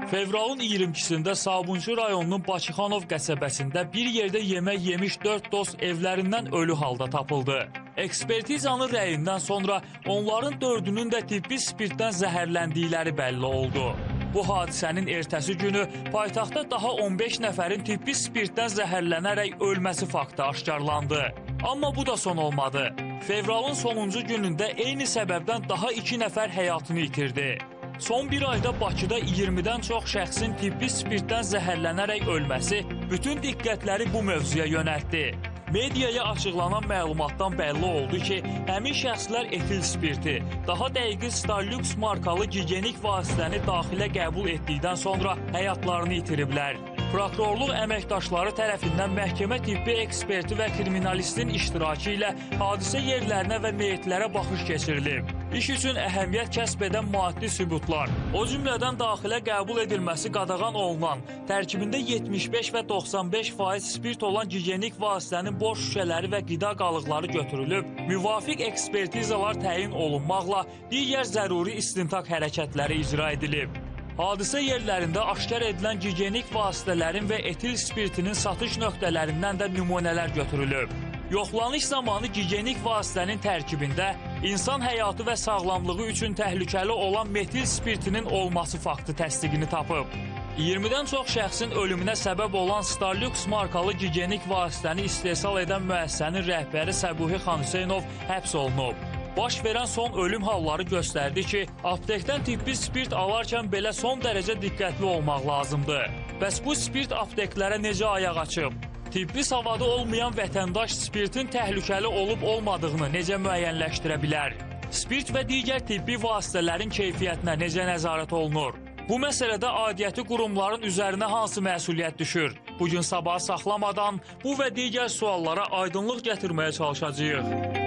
Fevralın 22-sində Sabunçu rayonunun Bakıxanov qəsəbəsində bir yerdə yemək yemiş 4 dost evlərindən ölü halda tapıldı. Ekspertizanın rəyindən sonra onların 4-ünün də tibbi spirtdən zəhərləndikləri bəlli oldu. Bu hadisənin ertəsi günü paytaxtda daha 15 nəfərin tibbi spirtdən zəhərlənərək ölməsi faktı aşkarlandı. Amma bu da son olmadı. Fevralın sonuncu günündə eyni səbəbdən daha 2 nəfər həyatını itirdi. Son bir ayda Bakıda 20-dən çox şəxsin tibbi spirtdən zəhərlənərək ölməsi bütün diqqətləri bu mövzuya yönəltdi. Mediaya açıqlanan məlumatdan bəlli oldu ki, həmin şəxslər etil spirti, daha dəqiqi Starlux markalı gigiyenik vasitəni daxilə qəbul etdikdən sonra həyatlarını itiriblər. Prokurorluq əməkdaşları tərəfindən məhkəmə tibbi eksperti və kriminalistin iştirakı ilə hadisə yerlərinə və meyitlərə baxış keçirilib. İş üçün əhəmiyyət kəsb edən maddi sübutlar, o cümlədən daxilə qəbul edilməsi qadağan olunan, tərkibində 75 və 95% spirt olan gigiyenik vasitənin boş şüşələri və qida qalıqları götürülüb, müvafiq ekspertizalar təyin olunmaqla digər zəruri istintaq hərəkətləri icra edilib. Hadisə yerlərində aşkar edilən gigiyenik vasitələrin və etil spirtinin satış nöqtələrindən də nümunələr götürülüb. Yoxlanış zamanı gigiyenik vasitənin tərkibində insan həyatı və sağlamlığı üçün təhlükəli olan metil spirtinin olması faktı təsdiqini tapıb. 20-dən çox şəxsin ölümünə səbəb olan Starlux markalı gigiyenik vasitəni istehsal edən müəssisənin rəhbəri Səbuhi Xan Hüseynov həbs olunub. Baş verən son ölüm halları göstərdi ki, aptekdən tibbi spirt alarkən belə son dərəcə diqqətli olmaq lazımdır. Bəs bu spirt apteklərə necə ayaq açıb? Tibbi savadı olmayan vətəndaş spirtin təhlükəli olub-olmadığını necə müəyyənləşdirə bilər? Spirt və digər tibbi vasitələrin keyfiyyətinə necə nəzarət olunur? Bu məsələdə aidiyyəti qurumların üzərinə hansı məsuliyyət düşür? Bugün sabahı saxlamadan bu və digər suallara aydınlıq gətirməyə çalışacağıq.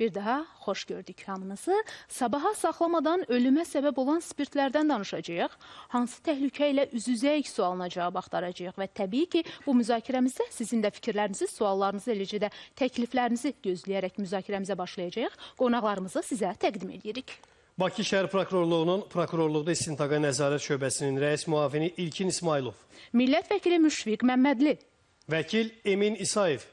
Bir daha xoş gördük hamınızı. Sabaha saxlamadan ölümə səbəb olan spirtlərdən danışacağıq. Hansı təhlükə ilə üz-üzəyik sualına cavab axtaracağıq və təbii ki, bu müzakirəmizdə sizin də fikirlərinizi, suallarınızı, eləcə də təkliflərinizi gözləyərək müzakirəmizə başlayacağıq. Qonaqlarımızı sizə təqdim edirik. Bakı Şəhər Prokurorluğunun Prokurorluqda İstintaqa Nəzarət Şöbəsinin rəis müavini İlkin İsmailov. Millət vəkili Müşfiq Məmmədli. Vəkil Emin İsayev.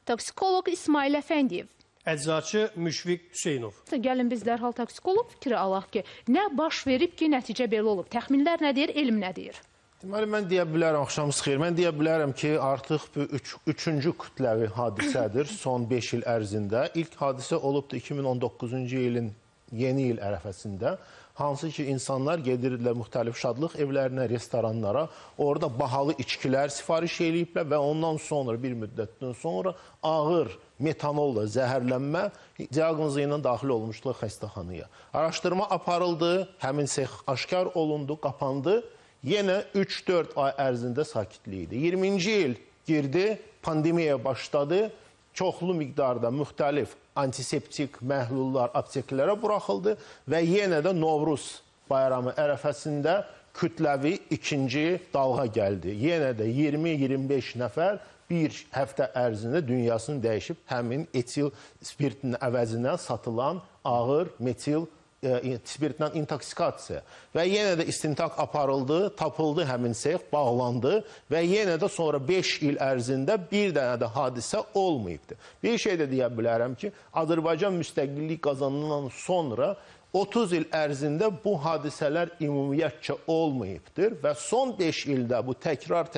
Toksikoloq İsmail Əfəndiyev. Əczaçı Müşfiq Hüseynov. Gəlin biz dərhal toksikoloq fikri alaq ki, nə baş verib ki, nəticə belə olub? Təxminlər nə deyir, elm nə deyir? Deməli, mən deyə bilərəm, axşamınız xeyir, mən deyə bilərəm ki, artıq bu üçüncü kütləvi hadisədir son 5 il ərzində. İlk hadisə olubdur 2019-cu ilin yeni il ərəfəsində. Hansı ki, insanlar gedirdilər müxtəlif şadlıq evlərinə, restoranlara, orada bahalı içkilər sifariş ediblər və ondan sonra, bir müddətdən sonra ağır metanolla zəhərlənmə diaqnozu ilə daxil olmuşdular xəstəxanaya. Araşdırma aparıldı, həmin sex aşkar olundu, qapandı. Yenə 3-4 ay ərzində sakitlik idi. 20-ci il girdi, pandemiya başladı. Çoxlu miqdarda müxtəlif antiseptik məhlullar apteklərə buraxıldı və yenə də Novruz bayramı ərəfəsində kütləvi ikinci dalğa gəldi. Yenə də 20-25 nəfər bir həftə ərzində dünyasını dəyişib həmin etil spirtinin əvəzinə satılan ağır metil spirtdən intoksikasiya. Və yenə də istintaq aparıldı, tapıldı həmin sex, bağlandı və yenə də sonra 5 il ərzində bir dənə də hadisə olmayıbdır. Bir şey də deyə bilərəm ki, Azərbaycan müstəqillik qazanından sonra 30 il ərzində bu hadisələr ümumiyyətcə olmayıbdır və son 5 ildə bu təkrar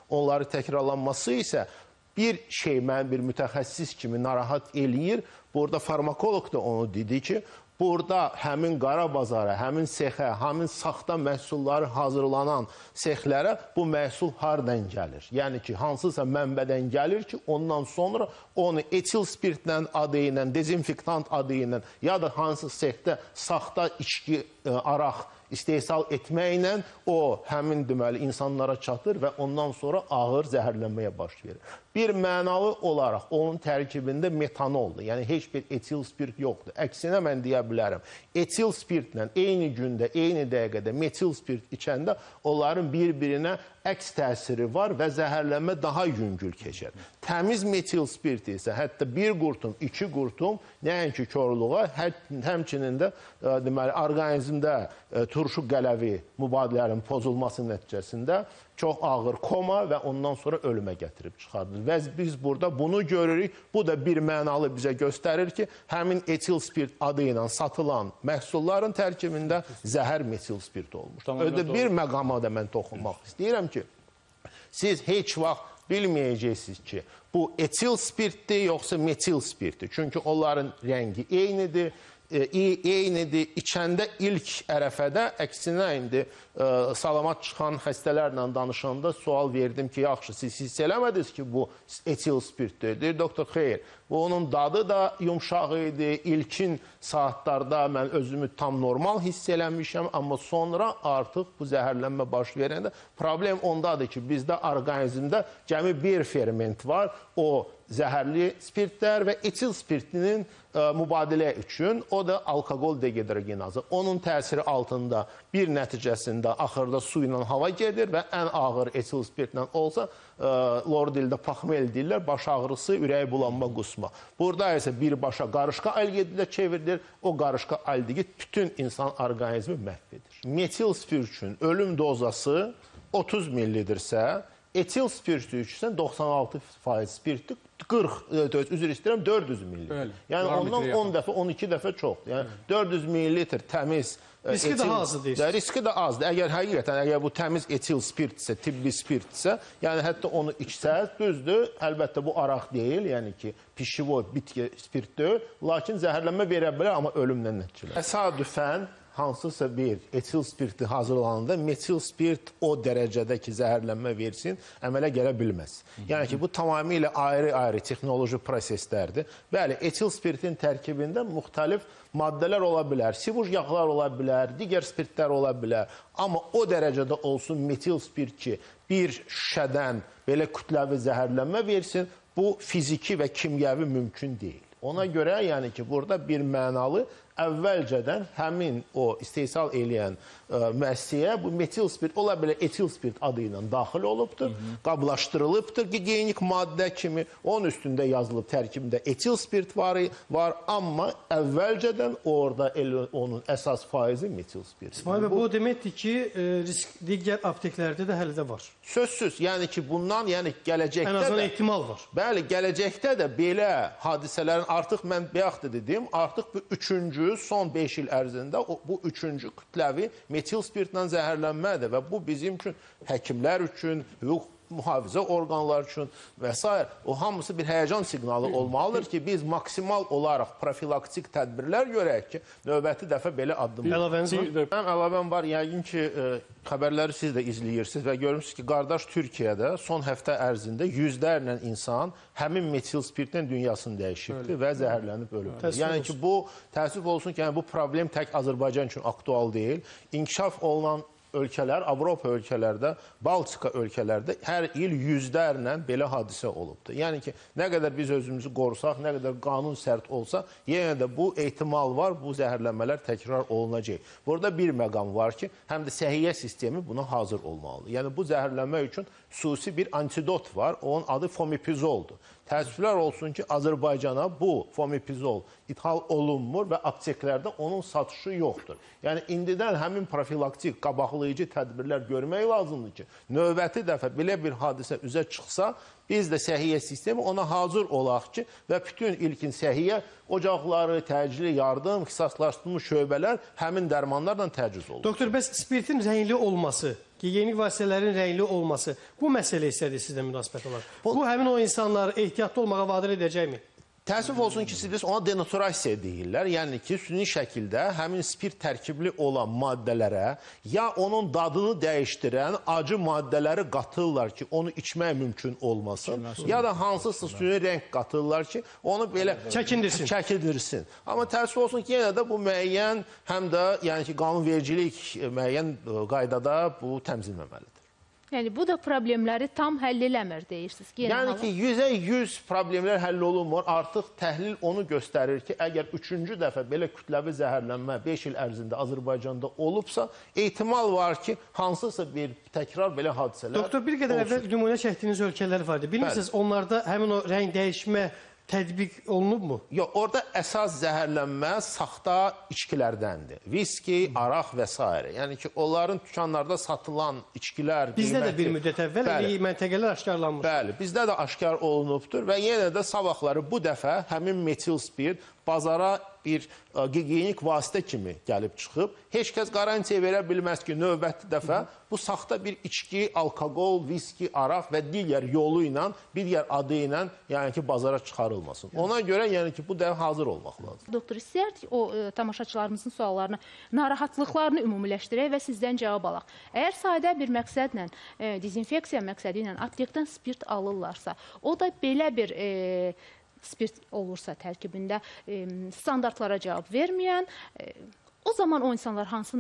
onları təkrarlanması isə bir şey mən bir mütəxəssis kimi narahat eləyir. Burada farmakoloq da onu dedi ki, burada həmin qara bazara, həmin sexə, həmin saxta məhsulları hazırlanan sexlərə bu məhsul hardan gəlir? Yəni ki, hansısa mənbədən gəlir ki, ondan sonra onu etil spirtlə adı ilə, dezinfektant adı ilə ya da hansı sexdə saxta içki, araq istehsal etməklə o həmin deməli insanlara çatır və ondan sonra ağır zəhərlənməyə baş verir. Bir mənalı olaraq onun tərkibində metanoldur. Yəni heç bir etil spirt yoxdur. Əksinə mən deyə bilərəm. Etil spirtlə eyni gündə, eyni dəqiqədə metil spirt içəndə onların bir-birinə əks təsiri var və zəhərlənmə daha yüngül keçər. təmiz metil spirti isə hətta bir qurtum, 2 qurtum nəinki korluğa, həmçinin də deməli orqanizmdə turşu qələvi mübadilələrin pozulması nəticəsində çox ağır koma və ondan sonra ölümə gətirib çıxardır. Və biz burada bunu görürük. Bu da bir mənalı bizə göstərir ki, həmin etil spirt adı ilə satılan məhsulların tərkibində zəhər metil spirt olmuş. Ödə bir məqama da mən toxunmaq istəyirəm ki, siz heç vaxt bilməyəcəksiniz ki, bu etil spirtdir, yoxsa metil spirtdir. Çünki onların rəngi eynidir, içəndə ilk ərəfədə, əksinə indi salamat çıxan xəstələrlə danışanda sual verdim ki, yaxşı, siz hiss eləmədiniz ki, bu etil spirtdir. Deyir, doktor, xeyr, bu onun dadı da yumşaq idi, ilkin saatlarda mən özümü tam normal hiss eləmişəm, amma sonra artıq bu zəhərlənmə baş verəndə problem ondadır ki, bizdə orqanizmdə cəmi bir ferment var, o zəhərli spirtlər və etil spirtinin mübadilə üçün, o da alkoqol dehidrogenazı. Onun təsiri altında bir nəticəsində axırda su ilə hava gedir və ən ağır etil spirtlə olsa, lor dildə paxmel deyirlər, baş ağrısı, ürək bulanma, qusma. Burada isə birbaşa qarışqa aldehidə çevrilir, o qarışqa aldehid bütün insan orqanizmi məhv edir. Metil spirt üçün ölüm dozası 30 millidirsə, etil spirt üçün 96% spirtdir, üzr istəyirəm, 400 millilitr. Yəni ondan 10 dəfə, 12 dəfə çoxdur. Yəni 400 millilitr təmiz riski daha azdır deyirsiniz. Riski də azdır. Əgər həqiqətən, əgər bu təmiz etil spirtsə, tibbi spirtsə, yəni hətta onu içsəz, düzdür, əlbəttə bu araq deyil, yəni ki, pişivod, bitki spirt deyil, lakin zəhərlənmə verə bilər, amma ölümlə nəticələr. Təsadüfən hansısa bir etil spirti hazırlananda metil spirt o dərəcədə ki, zəhərlənmə versin, əmələ gələ bilməz. Yəni ki, bu tamamilə ayrı-ayrı texnoloji proseslərdir. Bəli, etil spirtin tərkibində müxtəlif maddələr ola bilər, sivuj yağlar ola bilər, digər spirtlər ola bilər. Amma o dərəcədə olsun metil spirt ki, bir şüşədən belə kütləvi zəhərlənmə versin, bu fiziki və kimyəvi mümkün deyil. Ona görə, yəni ki, burada bir mənalı əvvəlcədən həmin o istehsal eləyən müəssisəyə bu metil spirt, ola belə etil spirt adı ilə daxil olubdur, qablaşdırılıbdır, gigiyenik maddə kimi, onun üstündə yazılıb tərkibində etil spirt var, amma əvvəlcədən orada onun əsas faizi metil spirt. İsmail bəy, bu deməkdir ki, digər apteklərdə də hələ də var. Sözsüz, yəni ki, bundan gələcəkdə ən azından ehtimal var. Bəli, gələcəkdə də belə hadisələrin artıq mən bayaq da dedim, artıq bu üçüncü, son 5 il ərzində bu üçüncü kütləvi metil spirtlə zəhərlənmədir və bu bizim üçün, həkimlər üçün, hüquq mühafizə orqanları üçün və s. O hamısı bir həyəcan siqnalı olmalıdır ki, biz maksimal olaraq profilaktik tədbirlər görək ki, növbəti dəfə belə addım. Əlavəniz var? Mənim əlavəm var, yəqin ki, xəbərləri siz də izləyirsiniz və görmüşsünüz ki, qardaş Türkiyədə son həftə ərzində yüzlərlə insan həmin metil spirtdən dünyasını dəyişibdir və zəhərlənib ölübdür. Yəni ki, bu, təəssüf olsun ki, bu problem tək Azərbaycan üçün aktual deyil. İnkişaf olunan ölkələr, Avropa ölkələrdə, Baltika ölkələrdə hər il yüzlərlə belə hadisə olubdur. Yəni ki, nə qədər biz özümüzü qorusaq, nə qədər qanun sərt olsa, yenə də bu ehtimal var, bu zəhərlənmələr təkrar olunacaq. Burada bir məqam var ki, həm də səhiyyə sistemi buna hazır olmalıdır. Yəni bu zəhərlənmə üçün xüsusi bir antidot var, onun adı fomipizoldur. Təəssüflər olsun ki, Azərbaycana bu fomipizol ithal olunmur və apteklərdə onun satışı yoxdur. Yəni, indidən həmin profilaktik, qabaqlayıcı tədbirlər görmək lazımdır ki, növbəti dəfə belə bir hadisə üzə çıxsa, biz də səhiyyə sistemi ona hazır olaq ki, və bütün ilkin səhiyyə ocaqları, təcili yardım, ixtisaslaşdırılmış şöbələr həmin dərmanlarla təchiz olur. Doktor, bəs spirtin rəngli olması, gigiyenik vasitələrin rəngli olması, bu məsələ istədir sizlə münasibət olaraq. Bu həmin o insanları ehtiyatlı olmağa vadar edəcəkmi? Təəssüf olsun ki, siz ona denaturasiya deyirlər. Yəni ki, süni şəkildə həmin spirt tərkibli olan maddələrə ya onun dadını dəyişdirən acı maddələri qatırlar ki, onu içmək mümkün olmasın. Ya da hansısa süni rəng qatırlar ki, onu belə çəkindirsin. Amma təəssüf olsun ki, yenə də bu müəyyən, həm də yəni ki, qanunvericilik müəyyən qaydada bu təmzilməməlidir. Yəni bu da problemləri tam həll eləmir deyirsiniz ki, Yəni ki, 100% problemlər həll olunmur. Artıq təhlil onu göstərir ki, əgər 3-cü dəfə belə kütləvi zəhərlənmə 5 il ərzində Azərbaycanda olubsa, ehtimal var ki, hansısa bir təkrar belə hadisələr Doktor, bir qədər olsun. əvvəl nümunə çəkdiyiniz ölkələr vardı. Bilirsiniz, onlarda həmin o rəng dəyişmə tətbiq olunubmu? Yox, orada əsas zəhərlənmə saxta içkilərdəndir. Viski, araq və s. Yəni ki, onların dükanlarda satılan içkilər... Bizdə də bir müddət əvvəl məntəqələr aşkarlanmış. Bəli, bizdə də aşkar olunubdur və yenə də sabahları bu dəfə həmin metil spirt bazara bir gigiyenik vasitə kimi gəlib çıxıb. Heç kəs qarantiya verə bilməz ki, növbəti dəfə bu saxta bir içki, alkoqol, viski, araq və digər yolu ilə, bir yer adı ilə yəni ki, bazara çıxarılmasın. Ona görə yəni ki, bu dəfə hazır olmaq lazım. Doktor, istəyərdik o tamaşaçılarımızın suallarını, narahatlıqlarını ümumiləşdirək və sizdən cavab alaq. Əgər sadə bir məqsədlə, dezinfeksiya məqsədi ilə aptekdən spirt alırlarsa, o da belə bir spirt olursa tərkibində standartlara cavab verməyən, o zaman o insanlar hansı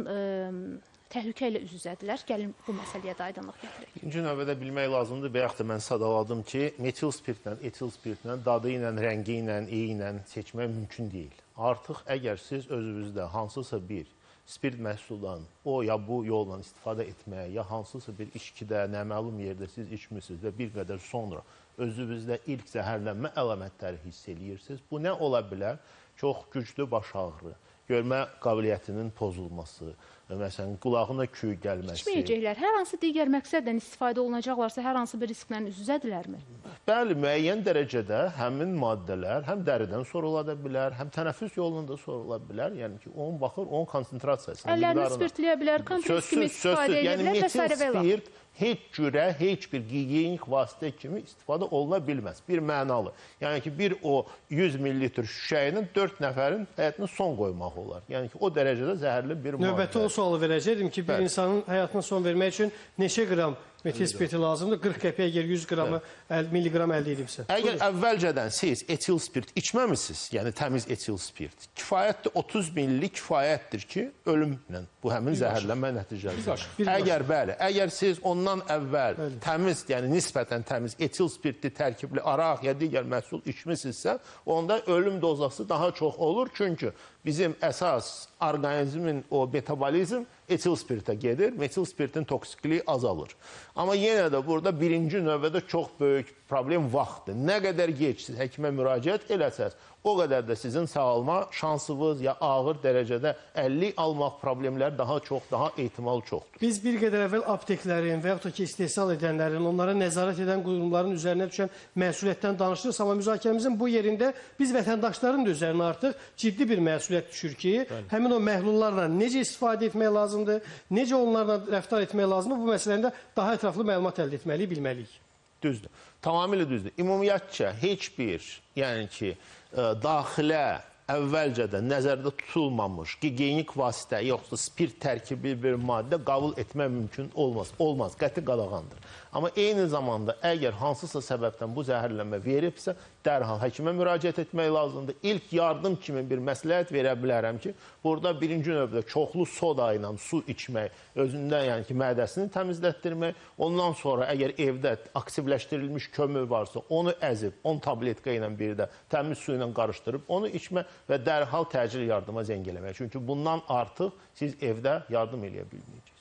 təhlükə ilə üz-üzədirlər? Gəlin bu məsələyə də aydınlıq gətirək. İkinci növbədə bilmək lazımdır, bayaq da mən sadaladım ki, metil spirtlə, etil spirtlə, dadı ilə, rəngi ilə, iyi ilə seçmək mümkün deyil. Artıq əgər siz özünüzdə hansısa bir spirt məhsuldan o ya bu yolla istifadə etməyə, ya hansısa bir içkidə, naməlum yerdə siz içmişsiniz və bir qədər sonra özünüzdə ilk zəhərlənmə əlamətləri hiss eləyirsiniz. Bu nə ola bilər? Çox güclü baş ağrı, görmə qabiliyyətinin pozulması, məsələn, qulağına küy gəlməsi. İçməyəcəklər. Hər hansı digər məqsədlə istifadə olunacaqlarsa, hər hansı bir risklə üz-üzədirlərmi? Bəli, müəyyən dərəcədə həmin maddələr həm dəridən sorula bilər, həm tənəffüs yolunda sorula bilər. Yəni ki, onun baxır, onun konsentrasiyasına. Əllərini spirtləyə bilər, kompres kimi istifadə edə bilər və s. və spirt heç cürə, heç bir gigiyenik vasitə kimi istifadə oluna bilməz. Bir mənalı. Yəni ki, bir o 100 millilitr şüşəyinin 4 nəfərin həyatına son qoymaq olar. Yəni ki, o dərəcədə zəhərli bir maddə. Növbəti o sualı verəcəkdim ki, bir insanın həyatına son vermək üçün neçə qram metil spirti lazımdır? 40 qəpiyə əgər 100 qramı, milliqram əldə edibsə. Əgər əvvəlcədən siz etil spirt içməmisiniz, yəni təmiz etil spirt, kifayətdir, 30 milli kifayətdir ki, ölümlə bu həmin zəhərlənmə nəticəsidir. Əgər bəli, əgər siz ondan əvvəl təmiz, yəni nisbətən təmiz etil spirtli tərkibli araq ya digər məhsul içmisinizsə, onda ölüm dozası daha çox olur. Çünki bizim əsas orqanizmin o metabolizm etil spirtə gedir, metil spirtin toksikliyi azalır. Amma yenə də burada birinci növbədə çox böyük problem vaxtdır. Nə qədər gec siz həkimə müraciət eləsəz, o qədər də sizin sağalma şansınız ya ağır dərəcədə 50 almaq problemlər daha çox, daha ehtimal çoxdur. Biz bir qədər əvvəl apteklərin və yaxud da ki, istehsal edənlərin, onlara nəzarət edən qurumların üzərinə düşən məsuliyyətdən danışırıq. Amma müzakirəmizin bu yerində biz vətəndaşların da üzərinə artıq ciddi bir məsuliyyət düşür ki, həmin o məhlullarla necə istifadə etmək lazımdır, necə onlarla rəftar etmək lazımdır, bu məsələndə daha ətraflı məlumat əldə etməliyik, bilməliyik. Düzdür. Tamamilə düzdür. Ümumiyyətcə, heç bir, yəni ki, daxilə əvvəlcədən nəzərdə tutulmamış gigiyenik vasitə, yoxsa spirt tərkibi bir maddə qəbul etmək mümkün olmaz. Olmaz, qəti qadağandır. Amma eyni zamanda əgər hansısa səbəbdən bu zəhərlənmə veribsə, dərhal həkimə müraciət etmək lazımdır. İlk yardım kimi bir məsləhət verə bilərəm ki, burada birinci növbədə çoxlu soda ilə su içmək, özündən yəni ki, mədəsini təmizlətdirmək, ondan sonra əgər evdə aktivləşdirilmiş kömür varsa, onu əzib, 10 tabletka ilə bir də təmiz su ilə qarışdırıb, onu içmək və dərhal təcil yardıma zəng eləmək. Çünki bundan artıq siz evdə yardım eləyə bilməyəcəksiniz.